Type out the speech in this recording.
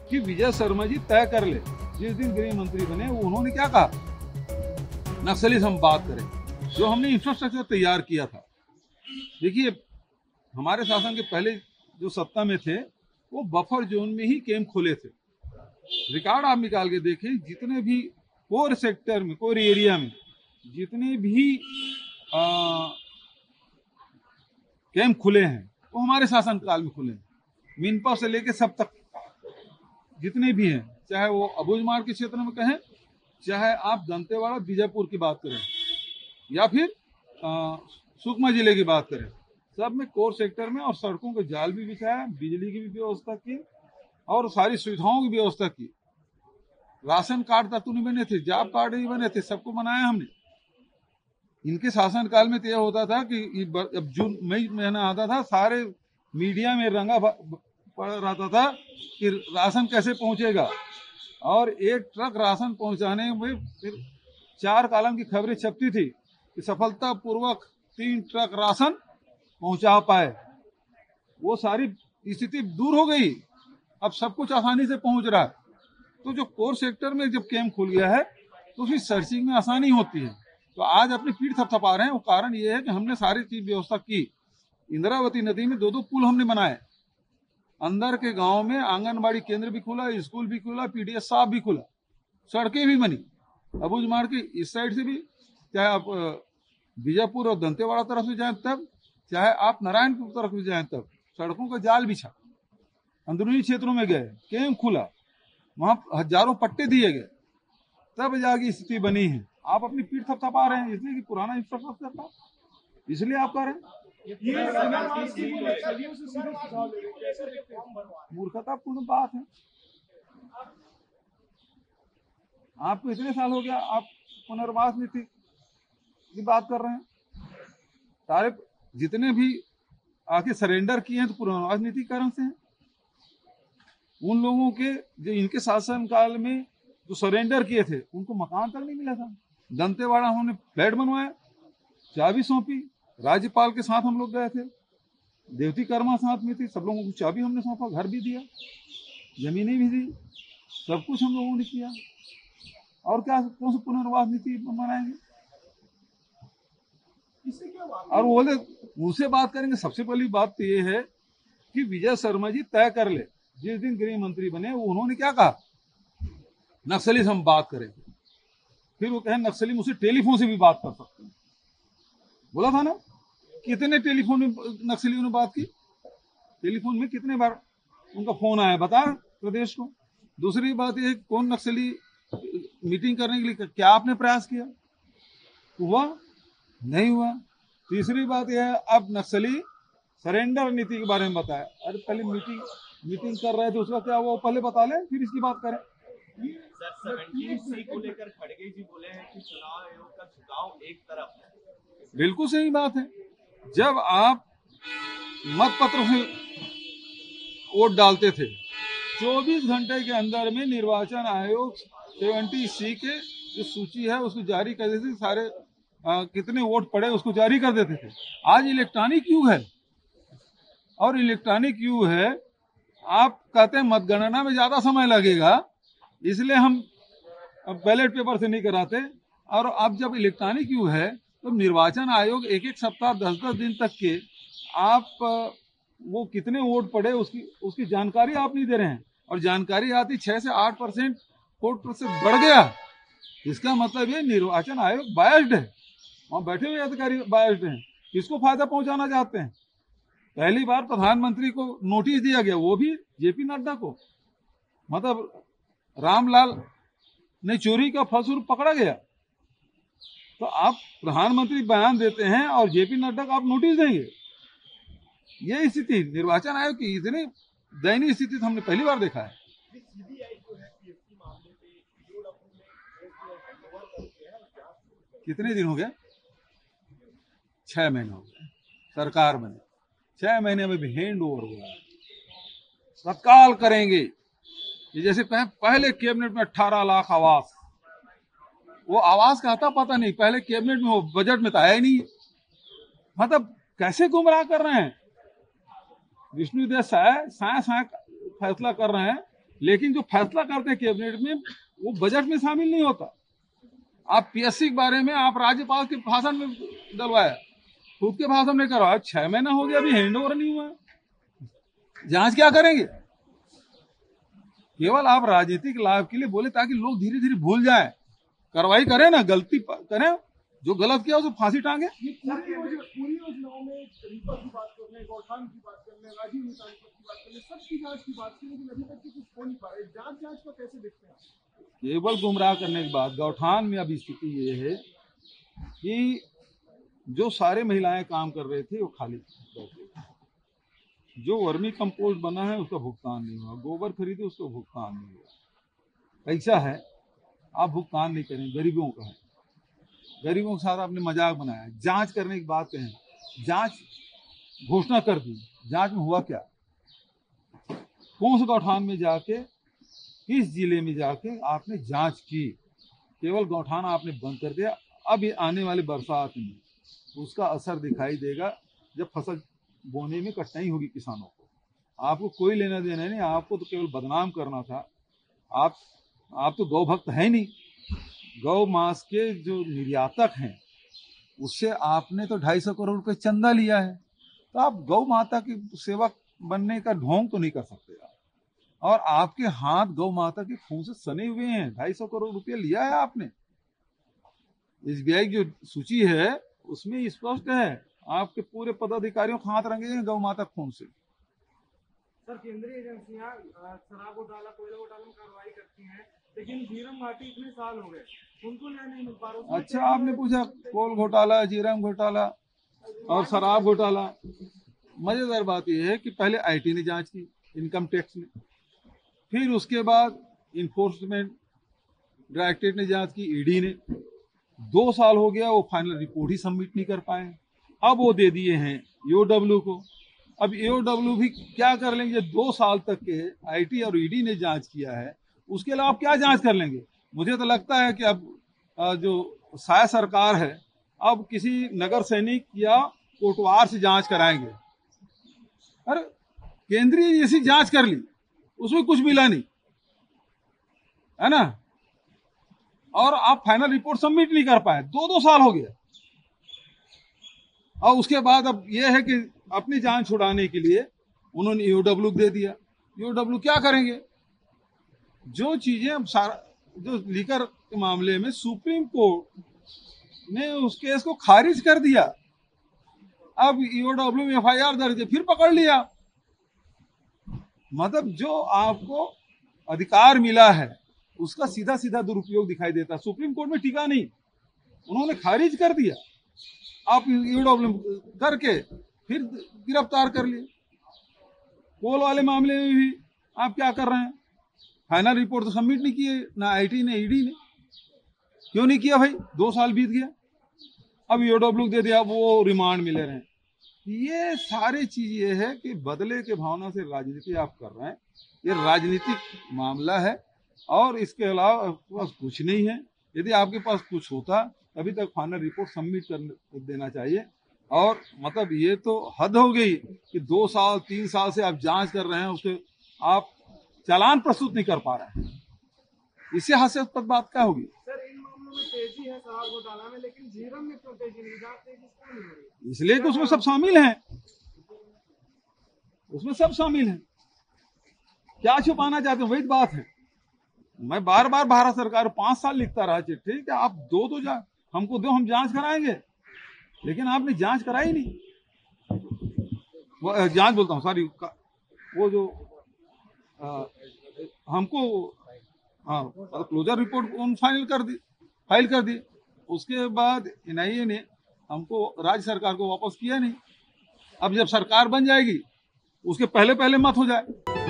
कि विजय शर्मा जी तय कर ले, जिस दिन गृह मंत्री बने उन्होंने क्या कहा, नक्सली से हम बात करें, जो हमने इंफ्रास्ट्रक्चर तैयार किया था। देखिए, हमारे शासन के पहले जो सत्ता में थे वो बफर जोन में ही कैंप खोले थे। रिकॉर्ड आप निकाल के देखें, जितने भी कोर सेक्टर में, कोर एरिया में जितने भी कैंप खुले हैं वो हमारे शासन काल में खुले हैं। मिनपा से लेके सब तक जितने भी हैं, चाहे वो अबूझमाड़ के क्षेत्र में कहें, चाहे आप दंतेवाड़ा बीजापुर की बात करें या फिर सुकमा जिले की बात करें, सब में कोर सेक्टर में और सड़कों के जाल भी बिछाया, बिजली की भी व्यवस्था की और सारी सुविधाओं की व्यवस्था की। राशन कार्ड तक तो नहीं बने थे, जॉब कार्ड नहीं बने थे, सबको बनाया हमने। इनके शासन काल में तो यह होता था कि अब जून मई महीना आता था, सारे मीडिया में रंगा पड़ रहता था कि राशन कैसे पहुंचेगा, और एक ट्रक राशन पहुंचाने में फिर 4 कॉलम की खबरें छपती थी कि सफलतापूर्वक 3 ट्रक राशन पहुंचा पाए। वो सारी स्थिति दूर हो गई, अब सब कुछ आसानी से पहुंच रहा है। तो जो कोर सेक्टर में जब कैंप खुल गया है तो फिर सर्चिंग में आसानी होती है। तो आज अपनी पीठ थपथपा रहे हैं, वो कारण ये है कि हमने सारी चीज व्यवस्था की। इंद्रावती नदी में 2-2 पुल हमने बनाए, अंदर के गांव में आंगनबाड़ी केंद्र भी खुला, स्कूल भी खुला, पीडीएस साहब भी खुला, सड़कें भी बनी। अबूझमाड़ की इस साइड से भी, चाहे आप बीजापुर और दंतेवाड़ा तरफ से जाए तब, चाहे आप नारायणपुर तरफ से जाए तब, सड़कों का जाल बिछा, अंदरूनी क्षेत्रों में गए, कैंप खुला, वहां हजारों पट्टे दिए गए, तब जाके स्थिति बनी है। आप अपनी पीठ थपथपा रहे हैं इसलिए कि पुराना इंफ्रास्ट्रक्चर था, इसलिए आप कर रहे हैं। मूर्खतापूर्ण बात है। आपको इतने साल हो गया, आप पुनर्वास नीति की बात कर रहे हैं। सारे जितने भी आके सरेंडर किए हैं तो पुनर्वास नीति कारण से हैं। उन लोगों के जो इनके शासन काल में जो सरेंडर किए थे उनको मकान तक नहीं मिला था। दंतेवाड़ा हमने फ्लैट बनवाया, चाबी सौंपी, राज्यपाल के साथ हम लोग गए थे, देवती कर्मा साथ में थी, सब लोगों को चाबी हमने सौंपा, घर भी दिया, जमीनें भी दी, सब कुछ हम लोगों ने किया। और क्या, कौन सी पुनर्वास नीति बनाएंगे? और बोले उनसे बात करेंगे। सबसे पहली बात तो ये है कि विजय शर्मा जी तय कर ले, जिस दिन गृह मंत्री बने उन्होंने क्या कहा, नक्सली से हम बात करें। फिर वो कहे नक्सली मुझसे टेलीफोन से भी बात कर सकते हैं। बोला था ना, कितने टेलीफोन में नक्सलियों ने बात की, टेलीफोन में कितने बार उनका फोन आया, बता प्रदेश को। दूसरी बात यह, कौन नक्सली मीटिंग करने के लिए क्या आपने प्रयास किया, हुआ नहीं हुआ। तीसरी बात यह है, अब नक्सली सरेंडर नीति के बारे में बताया। अरे पहले मीटिंग कर रहे थे, उसका क्या वो पहले बता ले, फिर इसकी बात करें। सर 17C को लेकर खड़गे जी बोले हैं कि चुनाव आयोग का झुकाव एक तरफ है। बिल्कुल सही बात है। जब आप मत पत्र से वोट डालते थे, 24 घंटे के अंदर में निर्वाचन आयोग 70C के जो सूची है उसको जारी कर देते थे, सारे कितने वोट पड़े उसको जारी कर देते थे। आज इलेक्ट्रॉनिक युग है, और इलेक्ट्रॉनिक युग है, आप कहते हैं मतगणना में ज्यादा समय लगेगा इसलिए हम बैलेट पेपर से नहीं कराते, और अब जब इलेक्ट्रॉनिक युग है तो निर्वाचन आयोग एक एक सप्ताह 10-10 दिन तक के आप वो कितने वोट पड़े उसकी जानकारी आप नहीं दे रहे हैं, और जानकारी आती 6 से 8% वोट प्रतिशत बढ़ गया। इसका मतलब ये निर्वाचन आयोग बायस्ड है, वहां बैठे हुए अधिकारी बायस्ड हैं, किसको फायदा पहुंचाना चाहते हैं। पहली बार प्रधानमंत्री को नोटिस दिया गया, वो भी जेपी नड्डा को, मतलब रामलाल ने चोरी का फलस्वरूप पकड़ा गया। तो आप प्रधानमंत्री बयान देते हैं और जेपी नड्डा को आप नोटिस देंगे, ये स्थिति निर्वाचन आयोग की इतनी दयनीय स्थिति हमने पहली बार देखा है। कितने दिन हो गए? 6 महीने हो गए सरकार बने, 6 महीने में भी हैंड ओवर हुआ है। तत्काल करेंगे, जैसे पहले कैबिनेट में 18 लाख आवास, वो आवास का आता पता नहीं, पहले कैबिनेट में, वो बजट में तो आया ही नहीं। मतलब कैसे गुमराह कर रहे हैं। विष्णुदेव साय फैसला कर रहे हैं लेकिन जो फैसला करते हैं कैबिनेट में वो बजट में शामिल नहीं होता। आप पीएससी के बारे में आप राज्यपाल के भाषण में डलवाया, खुद के भाषण में करवाया, 6 महीना हो गया अभी हैंड ओवर नहीं हुआ। जांच क्या करेंगे? केवल आप राजनीतिक लाभ के लिए बोले ताकि लोग धीरे धीरे भूल जाए। कार्रवाई करें ना, गलती करें, जो गलत किया उसे फांसी टांगे। पूरी योजनाओं में रीपा की बात कर रहे हैं, गौठान की बात कर रहे हैं, राजीव निकाल की बात कर रहे हैं, सबकी जांच की बात की, लेकिन अभी तक कुछ हो नहीं पा रहा है। जांच को कैसे देखते हैं? केवल गुमराह करने की बात। गौठान में अभी स्थिति ये है कि जो सारे महिलाएं काम कर रहे थे वो खाली बैठे। जो वर्मी कंपोस्ट बना है उसका भुगतान नहीं हुआ, गोबर खरीदे उसका भुगतान नहीं हुआ। ऐसा है, आप भुगतान नहीं करें, गरीबों का है, गरीबों के साथ आपने मजाक बनाया। जांच करने की बात कहें, जांच घोषणा कर दी, जांच में हुआ क्या? कौन से गौठान में जाके, किस जिले में जाके आपने जांच की? केवल गौठान आपने बंद कर दिया। अब ये आने वाले बरसात में उसका असर दिखाई देगा, जब फसल बोने में कठिनाई होगी किसानों को। आपको कोई लेना देना नहीं, आपको तो केवल बदनाम करना था। आप तो गौ भक्त है नहीं। गौ मांस के जो निर्यातक हैं उससे आपने तो 250 करोड़ रुपए चंदा लिया है, तो आप गौ माता की सेवक बनने का ढोंग तो नहीं कर सकते आप। और आपके हाथ गौ माता के खून से सने हुए हैं। 250 करोड़ रुपया लिया है आपने। एसबीआई की जो सूची है उसमें स्पष्ट है, आपके पूरे पदाधिकारियों के हाथ रंगे गौ माता खून से। सर, केंद्रीय एजेंसियां शराब घोटाला, कोयला घोटाला में कार्रवाई करती हैं, लेकिन झीरम घाटी इतने साल हो गए उनको न्याय नहीं मिल पा रहा। अच्छा, आपने पूछा कोल घोटाला, झीरम घोटाला और शराब घोटाला। मजेदार बात यह है कि पहले आईटी ने जांच की, इनकम टैक्स ने, फिर उसके बाद इन्फोर्समेंट डायरेक्टरेट ने जांच की, ईडी ने। 2 साल हो गया, वो फाइनल रिपोर्ट ही सबमिट नहीं कर पाए। अब वो दे दिए हैं ईओडब्ल्यू को। अब ईओडब्ल्यू भी क्या कर लेंगे? 2 साल तक के आईटी और ईडी ने जांच किया है, उसके अलावा आप क्या जांच कर लेंगे? मुझे तो लगता है कि अब जो शायद सरकार है, अब किसी नगर सैनिक या कोटवार से जांच कराएंगे। अरे, केंद्रीय जैसी जांच कर ली, उसमें कुछ मिला नहीं, है ना? और आप फाइनल रिपोर्ट सबमिट नहीं कर पाए। 2 साल हो गया। और उसके बाद अब यह है कि अपनी जान छुड़ाने के लिए उन्होंने ईओडब्ल्यू दे दिया। ईओडब्ल्यू क्या करेंगे? जो चीजें जो लीकर के मामले में सुप्रीम कोर्ट ने उस केस को खारिज कर दिया, अब ईओडब्ल्यू में एफआईआर दर्ज है, फिर पकड़ लिया। मतलब जो आपको अधिकार मिला है उसका सीधा सीधा दुरुपयोग दिखाई देता। सुप्रीम कोर्ट में टिका नहीं, उन्होंने खारिज कर दिया। आप ईओडब्ल्यू करके फिर गिरफ्तार कर लिए। कोल वाले मामले में भी आप क्या कर रहे हैं? फाइनल रिपोर्ट तो सबमिट नहीं किए, ना आईटी ने, ईडी ने। क्यों नहीं किया भाई? 2 साल बीत गया, अब ईओडब्ल्यू दे दिया, वो रिमांड मिले रहे। ये सारी चीज ये है कि बदले के भावना से राजनीति आप कर रहे हैं। ये राजनीतिक मामला है और इसके अलावा आपके पास कुछ नहीं है। यदि आपके पास कुछ होता अभी तक फाइनल रिपोर्ट सबमिट कर देना चाहिए। और मतलब ये तो हद हो गई कि 2 साल 3 साल से आप जांच कर रहे हैं, उसके आप चालान प्रस्तुत नहीं कर पा रहे हैं। इससे हास्यास्पद बात क्या होगी? सर, इन मामलों में तेजी है शराब घोटाला में, लेकिन झीरम में क्यों तेजी नहीं? जांच तेजी क्यों नहीं हो रही? इसलिए कि उसमें सब शामिल हैं, उसमें सब शामिल हैं। क्या छुपाना चाहते हैं? वही बात है। मैं बार बार भारत सरकार 5 साल लिखता रहा चिट्ठी कि आप दो हमको दो, हम जांच कराएंगे, लेकिन आपने जांच कराई नहीं। जांच बोलता हूँ, सॉरी, वो जो हमको क्लोजर रिपोर्ट फाइल कर दी। उसके बाद एनआईए ने हमको राज्य सरकार को वापस किया नहीं। अब जब सरकार बन जाएगी उसके पहले मत हो जाए।